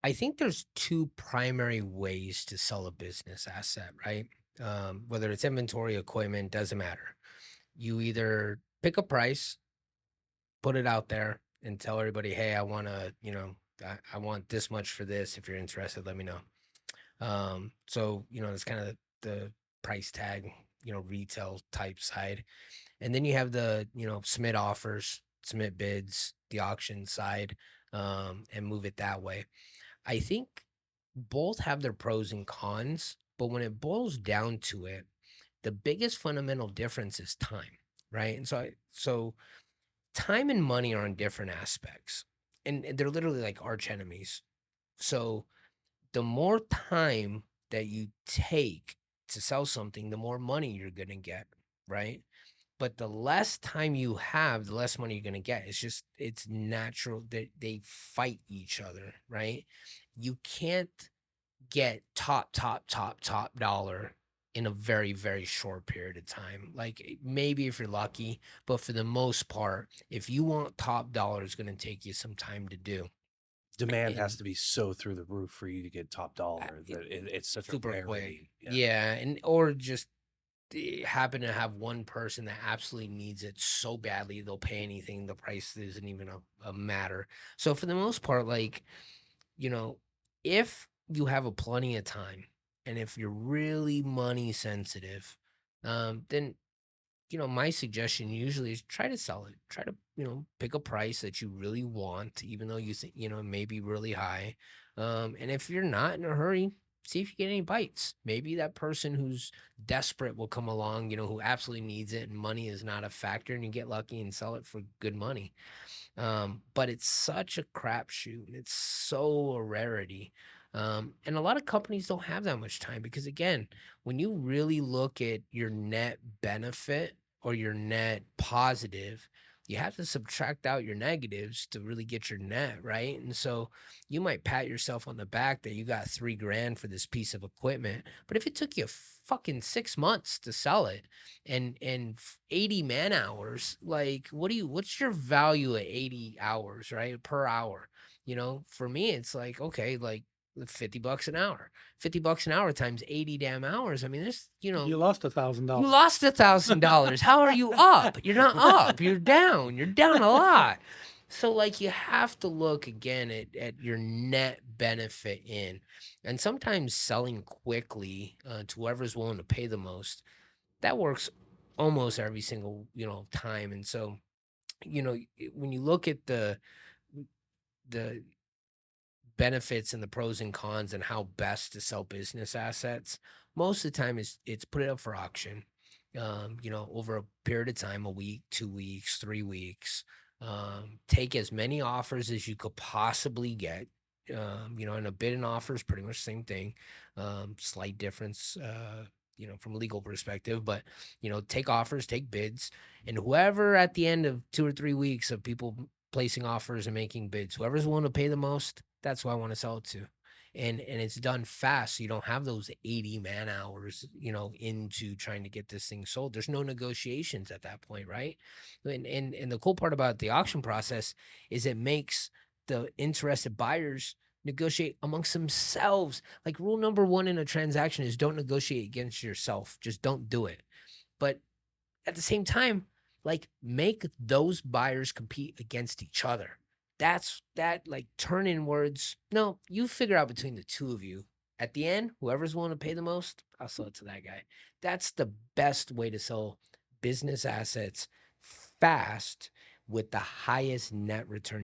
I think there's two primary ways to sell a business asset, right? Whether it's inventory, equipment, doesn't matter. You either pick a price, put it out there, and tell everybody, "Hey, I want to, I want this much for this. If you're interested, let me know." It's kind of the price tag, retail type side. And then you have the, submit offers, submit bids, the auction side, and move it that way. I think both have their pros and cons, but when it boils down to it, the biggest fundamental difference is time, right? So time and money are on different aspects, and they're literally like arch enemies. So the more time that you take to sell something, the more money you're gonna get, right? But the less time you have, the less money you're gonna get. It's natural that they fight each other, right? You can't get top dollar in a very, very short period of time. Like maybe if you're lucky, but for the most part, if you want top dollar, it's gonna take you some time to do. Demand has And to be so through the roof for you to get top dollar it, that it's such a super quick. rarity. Yeah. Yeah, and or just happen to have one person that absolutely needs it so badly they'll pay anything. The price isn't even a matter. So for the most part, like, you know, if you have a plenty of time and if you're really money sensitive, then my suggestion usually is try to sell it. Try to, pick a price that you really want, even though you think, it may be really high. And if you're not in a hurry, see if you get any bites. Maybe that person who's desperate will come along, who absolutely needs it and money is not a factor, and you get lucky and sell it for good money. But it's such a crapshoot and it's so a rarity. And a lot of companies don't have that much time because, again, when you really look at your net benefit or your net positive, you have to subtract out your negatives to really get your net, right? And so you might pat yourself on the back that you got 3 grand for this piece of equipment. But if it took you fucking 6 months to sell it, and 80 man hours, like what's your value at 80 hours, right? Per hour. For me, it's like, okay, like $50 an hour. $50 an hour times 80 damn hours. I mean, You lost a thousand you dollars. lost $1,000. How are you up? You're not up. You're down. You're down a lot. So, like, you have to look again at your net benefit in, and sometimes selling quickly to whoever's willing to pay the most, that works almost every single, time. And so, when you look at the benefits and the pros and cons and how best to sell business assets, most of the time it's put it up for auction. Over a period of time, a week, 2 weeks, 3 weeks. Take as many offers as you could possibly get. And a bid and offer is pretty much the same thing. Slight difference, from a legal perspective, but take offers, take bids, and whoever at the end of 2 or 3 weeks of people placing offers and making bids, whoever's willing to pay the most, that's who I want to sell it to. And it's done fast. So you don't have those 80 man hours, into trying to get this thing sold. There's no negotiations at that point, right? And the cool part about the auction process is it makes the interested buyers negotiate amongst themselves. Like rule number one in a transaction is don't negotiate against yourself. Just don't do it. But at the same time, like make those buyers compete against each other. That's that like turn in words. No, you figure out between the two of you. At the end, whoever's willing to pay the most, I'll sell it to that guy. That's the best way to sell business assets fast with the highest net return